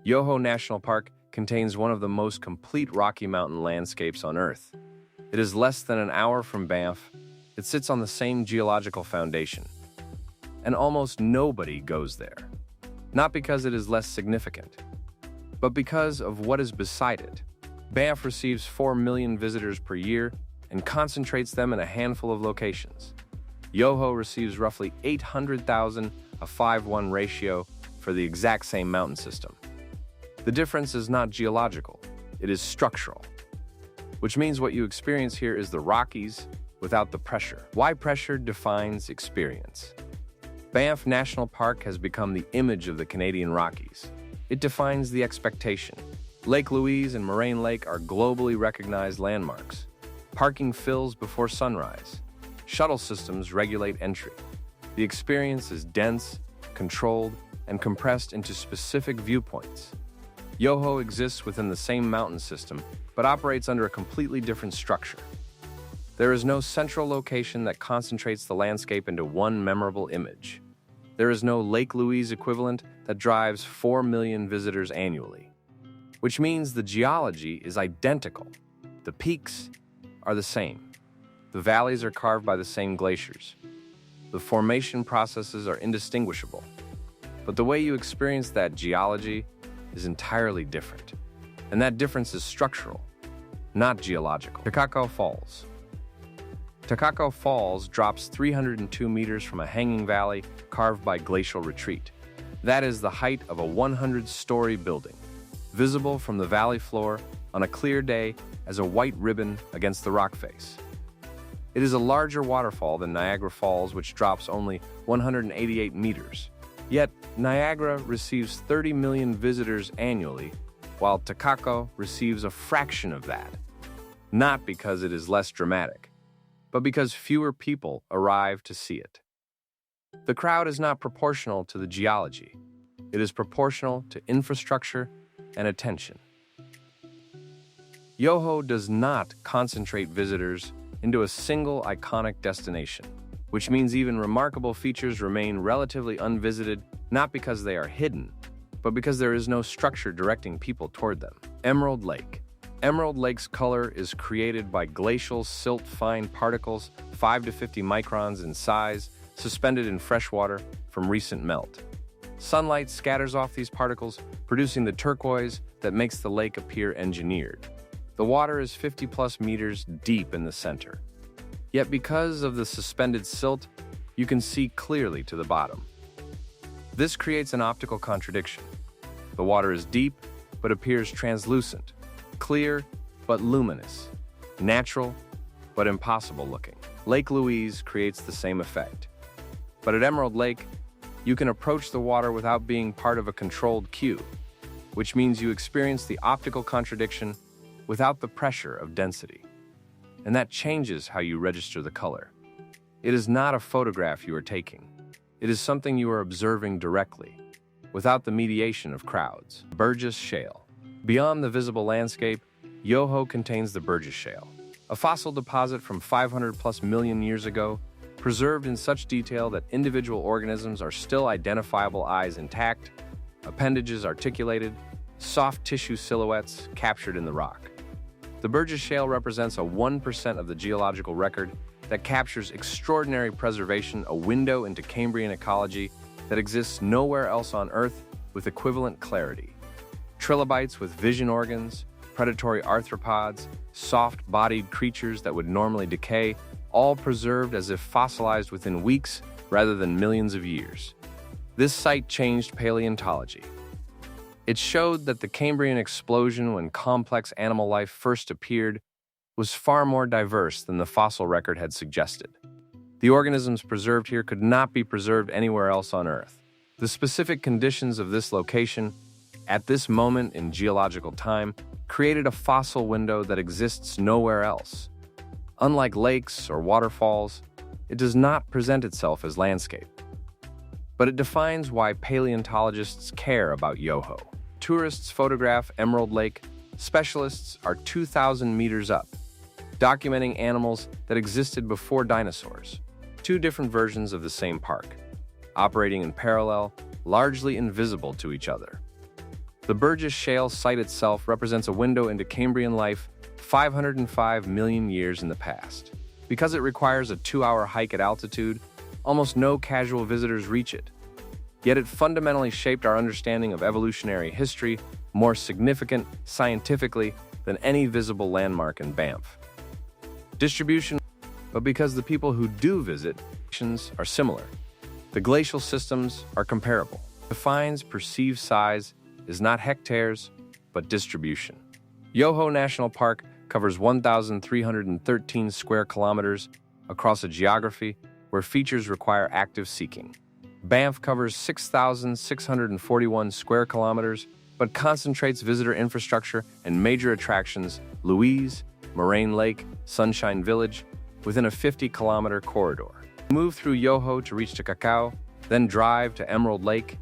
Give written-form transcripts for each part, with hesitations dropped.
Yoho National Park contains one of the most complete Rocky Mountain landscapes on Earth. It is less than an hour from Banff. It sits on the same geological foundation. And almost nobody goes there. Not because it is less significant, but because of what is beside it. Banff receives 4 million visitors per year and concentrates them in a handful of locations. Yoho receives roughly 800,000, a 5:1 ratio, for the exact same mountain system. The difference is not geological, it is structural, which means what you experience here is the Rockies without the pressure. Why pressure defines experience. Banff National Park has become the image of the Canadian Rockies. It defines the expectation. Lake Louise and Moraine Lake are globally recognized landmarks. Parking fills before sunrise. Shuttle systems regulate entry. The experience is dense, controlled, and compressed into specific viewpoints. Yoho exists within the same mountain system, but operates under a completely different structure. There is no central location that concentrates the landscape into one memorable image. There is no Lake Louise equivalent that drives 4 million visitors annually, which means the geology is identical. The peaks are the same. The valleys are carved by the same glaciers. The formation processes are indistinguishable. But the way you experience that geology is entirely different. And that difference is structural, not geological. Takakkaw Falls. Takakkaw Falls drops 302 meters from a hanging valley carved by glacial retreat. That is the height of a 100-story building, visible from the valley floor on a clear day as a white ribbon against the rock face. It is a larger waterfall than Niagara Falls, which drops only 188 meters. Yet, Niagara receives 30 million visitors annually, while Takakkaw receives a fraction of that. Not because it is less dramatic, but because fewer people arrive to see it. The crowd is not proportional to the geology. It is proportional to infrastructure and attention. Yoho does not concentrate visitors into a single iconic destination, which means even remarkable features remain relatively unvisited, not because they are hidden, but because there is no structure directing people toward them. Emerald Lake. Emerald Lake's color is created by glacial silt-fine particles 5 to 50 microns in size, suspended in fresh water from recent melt. Sunlight scatters off these particles, producing the turquoise that makes the lake appear engineered. The water is 50+ meters deep in the center. Yet because of the suspended silt, you can see clearly to the bottom. This creates an optical contradiction. The water is deep, but appears translucent, clear, but luminous, natural, but impossible looking. Lake Louise creates the same effect. But at Emerald Lake, you can approach the water without being part of a controlled queue, which means you experience the optical contradiction without the pressure of density. And that changes how you register the color. It is not a photograph you are taking. It is something you are observing directly, without the mediation of crowds. Burgess Shale. Beyond the visible landscape, Yoho contains the Burgess Shale, a fossil deposit from 500+ million years ago, preserved in such detail that individual organisms are still identifiable, eyes intact, appendages articulated, soft tissue silhouettes captured in the rock. The Burgess Shale represents a 1% of the geological record that captures extraordinary preservation, a window into Cambrian ecology that exists nowhere else on Earth with equivalent clarity. Trilobites with vision organs, predatory arthropods, soft-bodied creatures that would normally decay, all preserved as if fossilized within weeks rather than millions of years. This site changed paleontology. It showed that the Cambrian explosion, when complex animal life first appeared, was far more diverse than the fossil record had suggested. The organisms preserved here could not be preserved anywhere else on Earth. The specific conditions of this location, at this moment in geological time, created a fossil window that exists nowhere else. Unlike lakes or waterfalls, it does not present itself as landscape. But it defines why paleontologists care about Yoho. Tourists photograph Emerald Lake. Specialists are 2,000 meters up, documenting animals that existed before dinosaurs. Two different versions of the same park, operating in parallel, largely invisible to each other. The Burgess Shale site itself represents a window into Cambrian life 505 million years in the past. Because it requires a 2-hour hike at altitude, almost no casual visitors reach it. Yet it fundamentally shaped our understanding of evolutionary history, more significant scientifically than any visible landmark in Banff. Distribution, but because the people who do visit are similar. The glacial systems are comparable. Defines perceived size is not hectares, but distribution. Yoho National Park covers 1,313 square kilometers across a geography where features require active seeking. Banff covers 6,641 square kilometers, but concentrates visitor infrastructure and major attractions, Louise, Moraine Lake, Sunshine Village, within a 50-kilometer corridor. Move through Yoho to reach Takakkaw, then drive to Emerald Lake,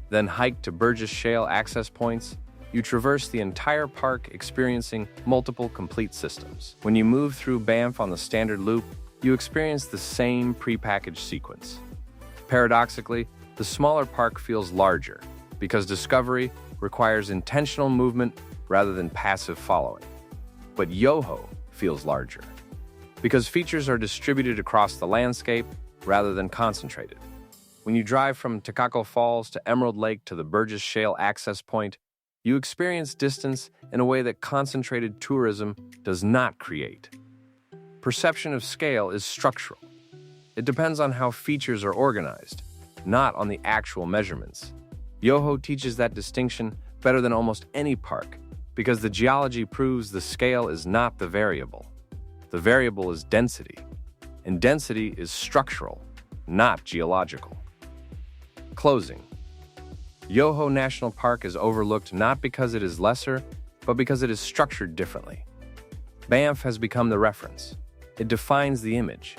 then hike to Burgess Shale access points. You traverse the entire park experiencing multiple complete systems. When you move through Banff on the standard loop, you experience the same prepackaged sequence. Paradoxically, the smaller park feels larger because discovery requires intentional movement rather than passive following. But Yoho feels larger because features are distributed across the landscape rather than concentrated. When you drive from Takakkaw Falls to Emerald Lake to the Burgess Shale access point, you experience distance in a way that concentrated tourism does not create. Perception of scale is structural. It depends on how features are organized, not on the actual measurements. Yoho teaches that distinction better than almost any park because the geology proves the scale is not the variable. The variable is density, and density is structural, not geological. Closing. Yoho National Park is overlooked not because it is lesser, but because it is structured differently. Banff has become the reference. It defines the image.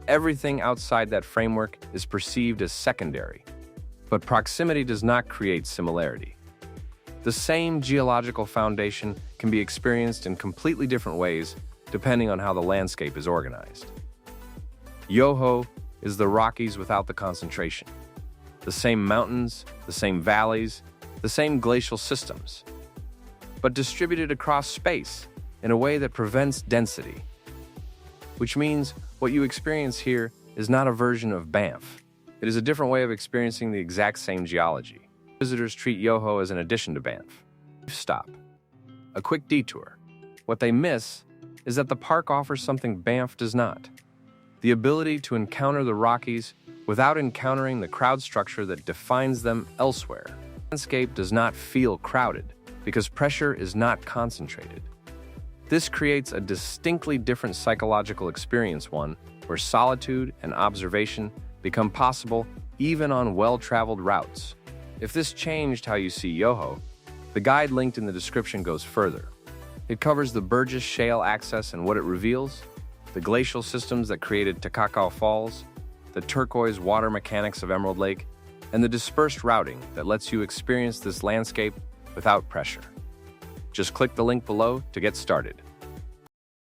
Everything outside that framework is perceived as secondary, but proximity does not create similarity. The same geological foundation can be experienced in completely different ways depending on how the landscape is organized. Yoho is the Rockies without the concentration. The same mountains, the same valleys, the same glacial systems, but distributed across space in a way that prevents density. Which means what you experience here is not a version of Banff. It is a different way of experiencing the exact same geology. Visitors treat Yoho as an addition to Banff. Stop. A quick detour. What they miss is that the park offers something Banff does not. The ability to encounter the Rockies without encountering the crowd structure that defines them elsewhere. The landscape does not feel crowded because pressure is not concentrated. This creates a distinctly different psychological experience, one where solitude and observation become possible even on well-traveled routes. If this changed how you see Yoho, the guide linked in the description goes further. It covers the Burgess Shale access and what it reveals, the glacial systems that created Takakkaw Falls, the turquoise water mechanics of Emerald Lake, and the dispersed routing that lets you experience this landscape without pressure. Just click the link below to get started.